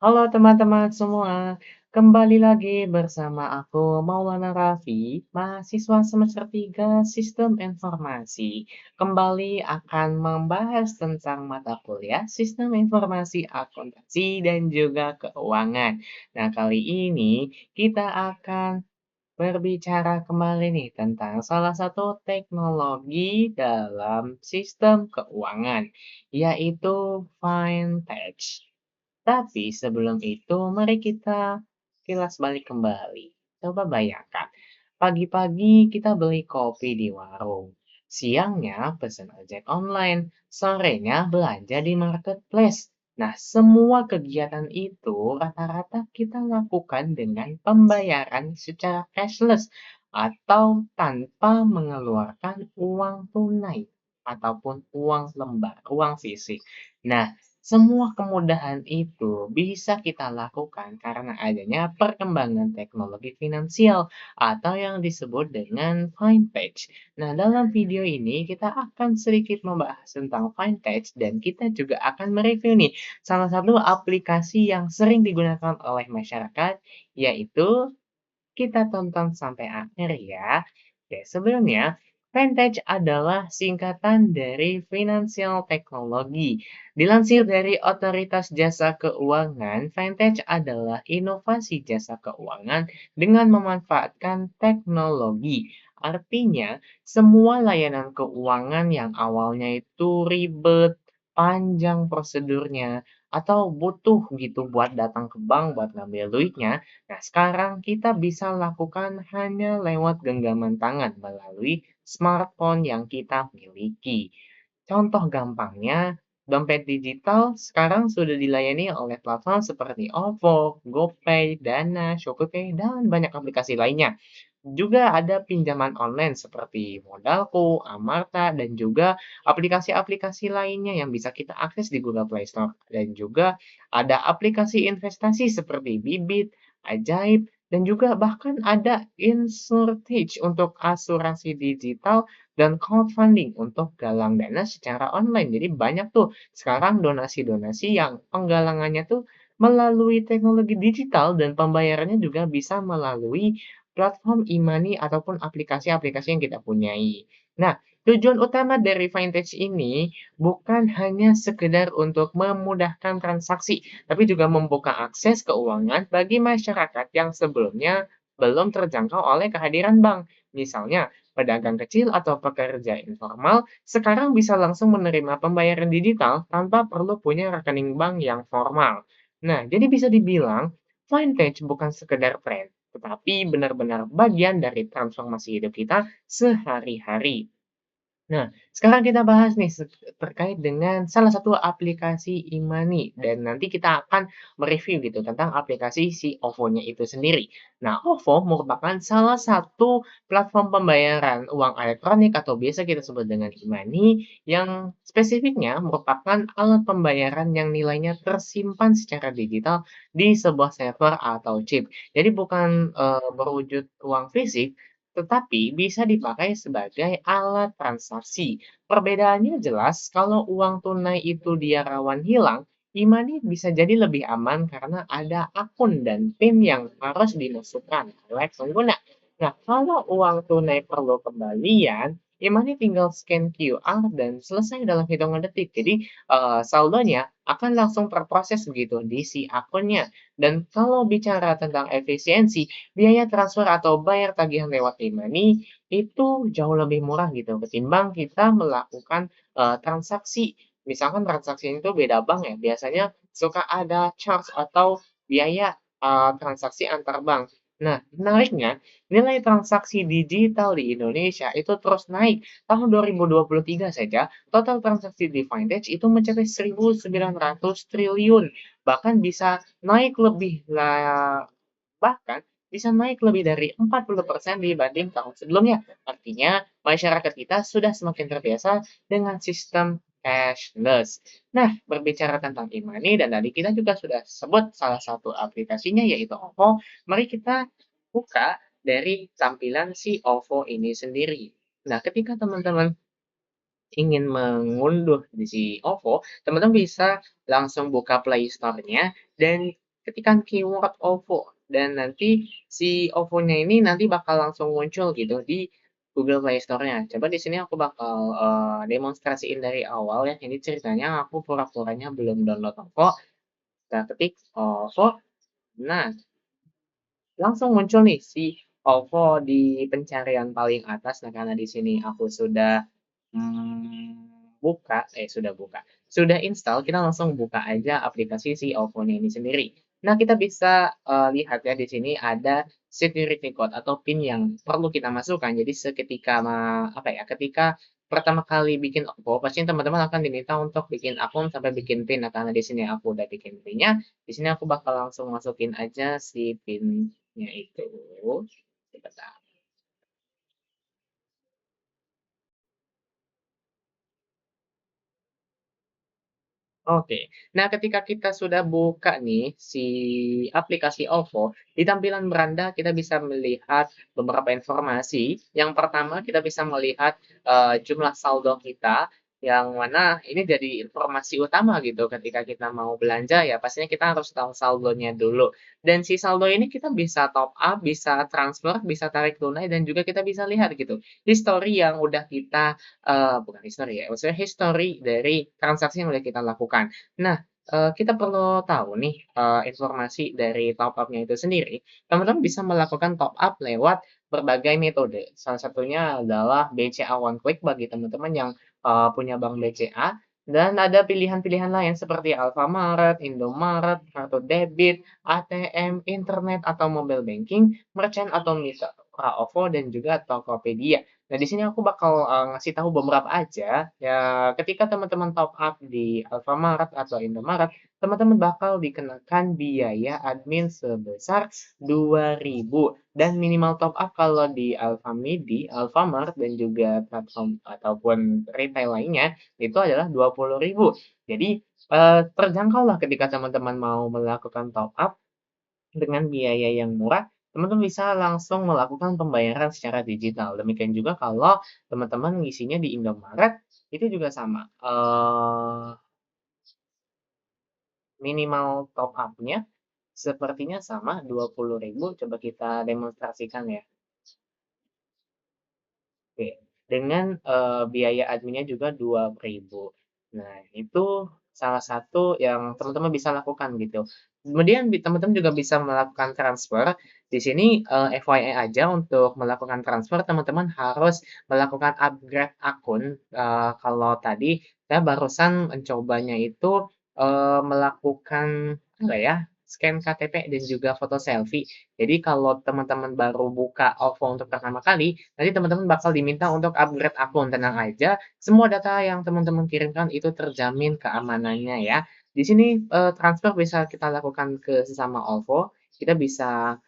Halo teman-teman semua, kembali lagi bersama aku Maulana Raffi, mahasiswa semester 3 Sistem Informasi. Kembali akan membahas tentang mata kuliah Sistem Informasi Akuntansi dan juga Keuangan. Nah, kali ini kita akan berbicara kembali nih tentang salah satu teknologi dalam sistem keuangan, yaitu Fintech. Tapi sebelum itu, mari kita kilas balik kembali. Coba bayangkan, pagi-pagi kita beli kopi di warung, siangnya pesan ojek online, sorenya belanja di marketplace. Nah, semua kegiatan itu rata-rata kita lakukan dengan pembayaran secara cashless atau tanpa mengeluarkan uang tunai ataupun uang lembar, uang fisik. Nah, semua kemudahan itu bisa kita lakukan karena adanya perkembangan teknologi finansial atau yang disebut dengan fintech. Nah, dalam video ini kita akan sedikit membahas tentang fintech dan kita juga akan mereview nih salah satu aplikasi yang sering digunakan oleh masyarakat, yaitu kita tonton sampai akhir ya. Oke, sebelumnya, Fintech adalah singkatan dari Financial Technology. Dilansir dari Otoritas Jasa Keuangan, Fintech adalah inovasi jasa keuangan dengan memanfaatkan teknologi. Artinya, semua layanan keuangan yang awalnya itu ribet, panjang prosedurnya, atau butuh gitu buat datang ke bank buat ngambil duitnya. Nah, sekarang kita bisa lakukan hanya lewat genggaman tangan melalui smartphone yang kita miliki. Contoh gampangnya, dompet digital sekarang sudah dilayani oleh platform seperti OVO, GoPay, Dana, ShopeePay, dan banyak aplikasi lainnya. Juga ada pinjaman online seperti Modalku, Amarta, dan juga aplikasi-aplikasi lainnya yang bisa kita akses di Google Play Store. Dan juga ada aplikasi investasi seperti Bibit, Ajaib, dan juga bahkan ada Insurtech untuk asuransi digital dan crowdfunding untuk galang dana secara online. Jadi banyak tuh sekarang donasi-donasi yang penggalangannya tuh melalui teknologi digital dan pembayarannya juga bisa melalui platform e-money ataupun aplikasi-aplikasi yang kita punyai. Nah, tujuan utama dari Fintech ini bukan hanya sekedar untuk memudahkan transaksi, tapi juga membuka akses keuangan bagi masyarakat yang sebelumnya belum terjangkau oleh kehadiran bank. Misalnya, pedagang kecil atau pekerja informal sekarang bisa langsung menerima pembayaran digital tanpa perlu punya rekening bank yang formal. Nah, jadi bisa dibilang Fintech bukan sekedar tren, tetapi benar-benar bagian dari transformasi hidup kita sehari-hari. Nah, sekarang kita bahas nih terkait dengan salah satu aplikasi e-money dan nanti kita akan mereview gitu tentang aplikasi si OVO-nya itu sendiri. Nah, OVO merupakan salah satu platform pembayaran uang elektronik atau biasa kita sebut dengan e-money yang spesifiknya merupakan alat pembayaran yang nilainya tersimpan secara digital di sebuah server atau chip. Jadi bukan berwujud uang fisik, tetapi bisa dipakai sebagai alat transaksi. Perbedaannya jelas, kalau uang tunai itu dia rawan hilang, e-money bisa jadi lebih aman karena ada akun dan PIN yang harus dimasukkan oleh pengguna. Nah, kalau uang tunai perlu kembalian, e-money tinggal scan QR dan selesai dalam hitungan detik. Jadi, saldonya akan langsung terproses begitu di si akunnya. Dan kalau bicara tentang efisiensi, biaya transfer atau bayar tagihan lewat e-money itu jauh lebih murah gitu ketimbang kita melakukan, transaksi. Misalkan transaksinya itu beda bank ya, biasanya suka ada charge atau biaya, transaksi antar bank. Nah, menariknya nilai transaksi digital di Indonesia itu terus naik. Tahun 2023 saja, total transaksi di Fintech itu mencapai 1.900 triliun, bahkan bisa naik lebih lah bahkan bisa naik lebih dari 40% dibanding tahun sebelumnya. Artinya, masyarakat kita sudah semakin terbiasa dengan sistem cashless. Nah, berbicara tentang e-money dan tadi kita juga sudah sebut salah satu aplikasinya yaitu OVO. Mari kita buka dari tampilan si OVO ini sendiri. Nah, ketika teman-teman ingin mengunduh di si OVO, teman-teman bisa langsung buka Play Store-nya dan ketikkan keyword OVO dan nanti si OVO-nya ini nanti bakal langsung muncul gitu di Google Play Store-nya. Coba di sini aku bakal demonstrasiin dari awal ya. Ini ceritanya aku pura-puranya belum download OVO. Kita ketik OVO. Nah, langsung muncul nih si OVO di pencarian paling atas. Nah, karena di sini aku sudah sudah install, kita langsung buka aja aplikasi si OVO-nya ini sendiri. Nah, kita bisa lihat ya di sini ada security code atau PIN yang perlu kita masukkan. Jadi seketika ketika pertama kali bikin OVO, pasti teman-teman akan diminta untuk bikin akun sampai bikin PIN. Nah, karena di sini aku udah bikin PIN-nya, di sini aku bakal langsung masukin aja si PIN-nya itu. Sebentar. Oke. Nah, ketika kita sudah buka nih si aplikasi OVO, di tampilan beranda kita bisa melihat beberapa informasi. Yang pertama, kita bisa melihat jumlah saldo kita, yang mana ini jadi informasi utama gitu ketika kita mau belanja ya, pastinya kita harus tahu saldonya dulu. Dan si saldo ini kita bisa top up, bisa transfer, bisa tarik tunai, dan juga kita bisa lihat gitu, history yang udah kita bukan history ya, maksudnya history dari transaksi yang udah kita lakukan. Nah, kita perlu tahu nih, informasi dari top up-nya itu sendiri. Teman-teman bisa melakukan top up lewat berbagai metode. Salah satunya adalah BCA One Click bagi teman-teman yang, punya bank BCA, dan ada pilihan-pilihan lain seperti Alfamart, Indomaret, kartu debit, ATM, internet atau mobile banking, merchant atau mitra OVO, dan juga Tokopedia. Nah, di sini aku bakal, ngasih tahu beberapa aja, ya ketika teman-teman top up di Alfamart atau Indomaret, teman-teman bakal dikenakan biaya admin sebesar 2.000 dan minimal top up kalau di Alfamidi, Alfamart, dan juga platform ataupun retail lainnya, itu adalah 20.000. Jadi, terjangkau lah ketika teman-teman mau melakukan top up dengan biaya yang murah, teman-teman bisa langsung melakukan pembayaran secara digital. Demikian juga kalau teman-teman ngisinya di Indomaret, itu juga sama. Minimal top up-nya sepertinya sama 20.000. Coba kita demonstrasikan ya. Oke, dengan, biaya adminnya juga 2.000. Nah, itu salah satu yang teman-teman bisa lakukan gitu. Kemudian teman-teman juga bisa melakukan transfer. Di sini, FYI aja untuk melakukan transfer teman-teman harus melakukan upgrade akun. Kalau tadi saya barusan mencobanya itu, melakukan apa ya, scan KTP dan juga foto selfie. Jadi kalau teman-teman baru buka OVO untuk pertama kali, nanti teman-teman bakal diminta untuk upgrade akun, tenang aja, semua data yang teman-teman kirimkan itu terjamin keamanannya ya. Di sini, transfer bisa kita lakukan ke sesama OVO, kita bisa,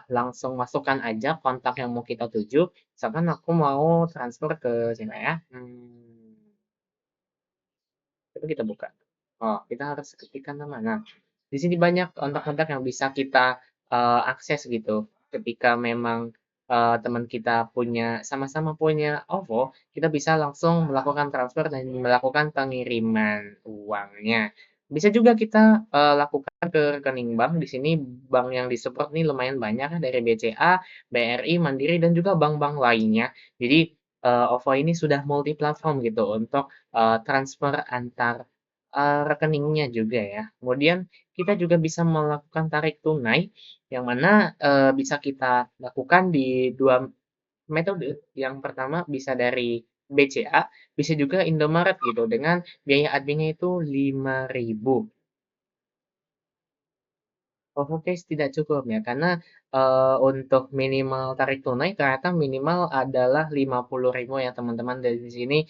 langsung masukkan aja kontak yang mau kita tuju, misalkan aku mau transfer ke siapa ya, coba kita buka. Oh, kita harus ketikkan nama. Nah, di sini banyak kontak-kontak yang bisa kita akses gitu. Ketika memang teman kita sama-sama punya OVO, kita bisa langsung melakukan transfer dan melakukan pengiriman uangnya. Bisa juga kita lakukan ke rekening bank. Di sini bank yang disupport nih lumayan banyak ya, dari BCA, BRI, Mandiri, dan juga bank-bank lainnya. Jadi OVO ini sudah multi platform gitu untuk transfer antar rekeningnya juga ya. Kemudian kita juga bisa melakukan tarik tunai, yang mana, bisa kita lakukan di 2 metode. Yang pertama bisa dari BCA, bisa juga Indomaret gitu, dengan biaya adminnya itu 5.000. Overcash tidak cukup ya, karena, untuk minimal tarik tunai ternyata minimal adalah 50.000 ya teman-teman. Dari sini,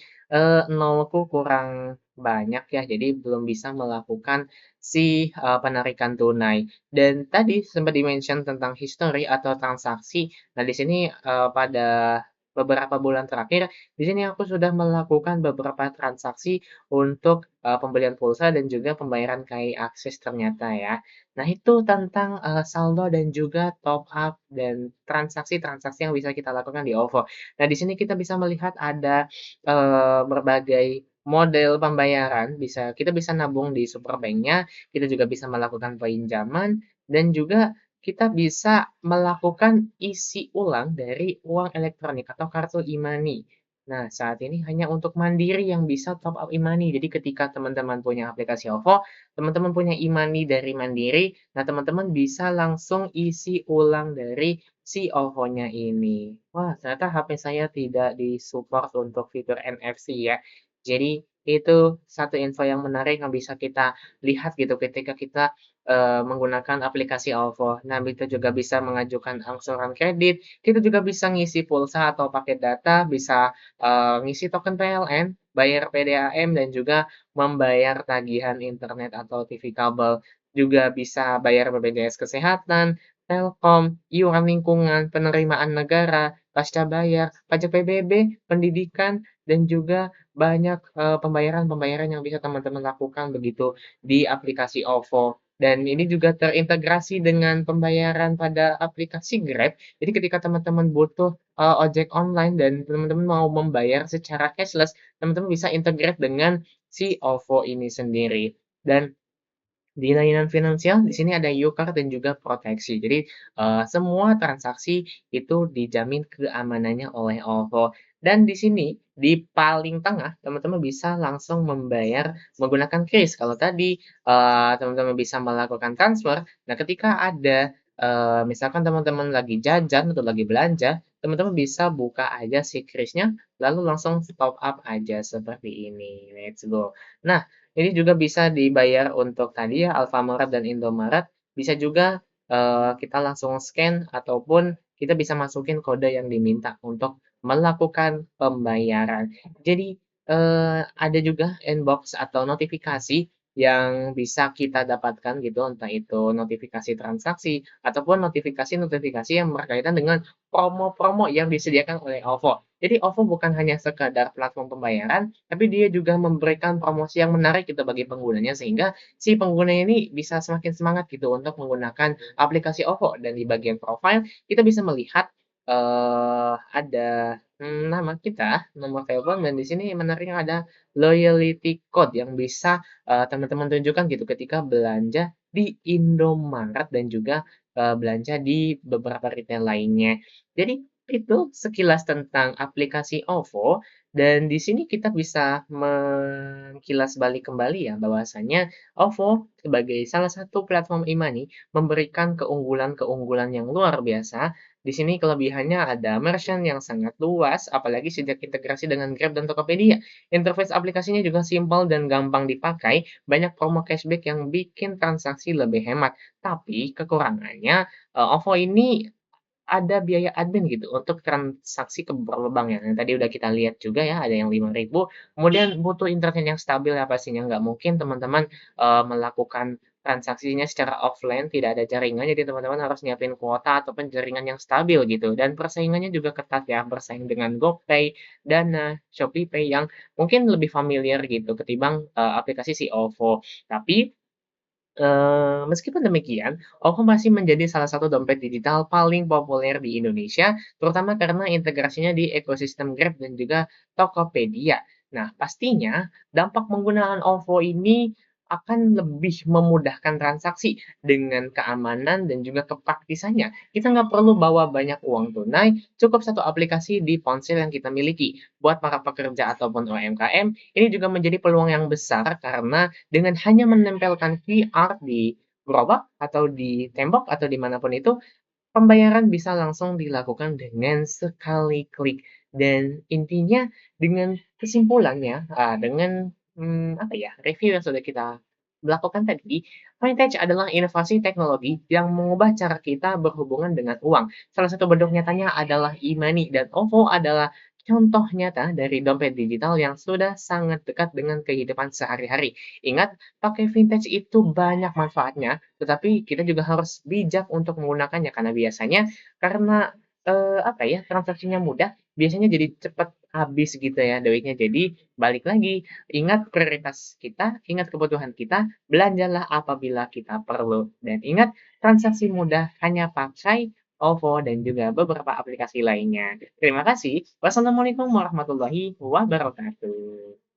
nolku kurang banyak ya, jadi belum bisa melakukan si, penarikan tunai. Dan tadi sempat di-mention tentang history atau transaksi. Nah, di sini, pada beberapa bulan terakhir, di sini aku sudah melakukan beberapa transaksi untuk, pembelian pulsa dan juga pembayaran KAI Akses ternyata ya. Nah, itu tentang, saldo dan juga top up dan transaksi-transaksi yang bisa kita lakukan di OVO. Nah, di sini kita bisa melihat ada, berbagai model pembayaran kita bisa nabung di Superbank-nya, kita juga bisa melakukan pinjaman, dan juga kita bisa melakukan isi ulang dari uang elektronik atau kartu e-money. Nah, saat ini hanya untuk mandiri yang bisa top up e-money. Jadi ketika teman-teman punya aplikasi OVO, teman-teman punya e-money dari Mandiri, nah teman-teman bisa langsung isi ulang dari si OVO-nya ini. Wah, ternyata HP saya tidak di-support untuk fitur NFC ya. Jadi itu satu info yang menarik yang bisa kita lihat gitu ketika kita menggunakan aplikasi OVO. Nah, kita juga bisa mengajukan angsuran kredit, kita juga bisa ngisi pulsa atau paket data, bisa ngisi token PLN, bayar PDAM, dan juga membayar tagihan internet atau TV kabel. Juga bisa bayar BPJS Kesehatan, Telkom, iuran lingkungan, penerimaan negara, pasca bayar, pajak PBB, pendidikan, dan juga banyak pembayaran-pembayaran yang bisa teman-teman lakukan begitu di aplikasi OVO. Dan ini juga terintegrasi dengan pembayaran pada aplikasi Grab. Jadi ketika teman-teman butuh ojek online dan teman-teman mau membayar secara cashless, teman-teman bisa integrate dengan si OVO ini sendiri. Dan di layanan finansial, di sini ada U-Card dan juga proteksi. Jadi, semua transaksi itu dijamin keamanannya oleh OVO. Dan di sini, di paling tengah, teman-teman bisa langsung membayar menggunakan kris. Kalau tadi, teman-teman bisa melakukan transfer, nah ketika ada, misalkan teman-teman lagi jajan atau lagi belanja, teman-teman bisa buka aja si krisnya, lalu langsung top up aja seperti ini. Let's go. Nah, ini juga bisa dibayar untuk tadi ya Alfamart dan Indomaret, bisa juga kita langsung scan ataupun kita bisa masukin kode yang diminta untuk melakukan pembayaran. Jadi ada juga inbox atau notifikasi yang bisa kita dapatkan gitu, entah itu notifikasi transaksi ataupun notifikasi-notifikasi yang berkaitan dengan promo-promo yang disediakan oleh OVO. Jadi OVO bukan hanya sekadar platform pembayaran, tapi dia juga memberikan promosi yang menarik gitu bagi penggunanya, sehingga si pengguna ini bisa semakin semangat gitu untuk menggunakan aplikasi OVO. Dan di bagian profile, kita bisa melihat ada nama kita, nomor telepon, dan di sini menariknya ada loyalty code yang bisa teman-teman tunjukkan gitu ketika belanja di Indomaret dan juga belanja di beberapa retail lainnya. Jadi itu sekilas tentang aplikasi OVO, dan di sini kita bisa mengkilas balik kembali ya bahwasanya OVO sebagai salah satu platform e-money memberikan keunggulan-keunggulan yang luar biasa. Di sini kelebihannya ada merchant yang sangat luas, apalagi sejak integrasi dengan Grab dan Tokopedia. Interface aplikasinya juga simpel dan gampang dipakai, banyak promo cashback yang bikin transaksi lebih hemat. Tapi kekurangannya, OVO ini ada biaya admin gitu untuk transaksi ke beberapa bank ya, yang tadi udah kita lihat juga ya, ada yang 5.000. Kemudian butuh internet yang stabil ya pastinya, nggak mungkin teman-teman, melakukan transaksinya secara offline, tidak ada jaringan, jadi teman-teman harus nyiapin kuota ataupun jaringan yang stabil gitu. Dan persaingannya juga ketat ya, bersaing dengan GoPay, Dana, ShopeePay yang mungkin lebih familiar gitu ketimbang, aplikasi si OVO. Tapi meskipun demikian, OVO masih menjadi salah satu dompet digital paling populer di Indonesia, terutama karena integrasinya di ekosistem Grab dan juga Tokopedia. Nah, pastinya dampak penggunaan OVO ini akan lebih memudahkan transaksi dengan keamanan dan juga kepraktisannya. Kita nggak perlu bawa banyak uang tunai, cukup satu aplikasi di ponsel yang kita miliki. Buat para pekerja ataupun UMKM, ini juga menjadi peluang yang besar karena dengan hanya menempelkan QR di gerobak atau di tembok atau dimanapun itu, pembayaran bisa langsung dilakukan dengan sekali klik. Dan intinya dengan kesimpulannya, dengan, apa ya, review yang sudah kita lakukan tadi, Vintage adalah inovasi teknologi yang mengubah cara kita berhubungan dengan uang. Salah satu bentuk nyatanya adalah e-money, dan OVO adalah contoh nyata dari dompet digital yang sudah sangat dekat dengan kehidupan sehari-hari. Ingat, pakai Vintage itu banyak manfaatnya, tetapi kita juga harus bijak untuk menggunakannya karena, apa ya, transaksinya mudah, biasanya jadi cepet habis gitu ya duitnya. Jadi balik lagi, ingat prioritas kita, ingat kebutuhan kita, belanjalah apabila kita perlu. Dan ingat, transaksi mudah hanya pakai OVO dan juga beberapa aplikasi lainnya. Terima kasih. Wassalamualaikum warahmatullahi wabarakatuh.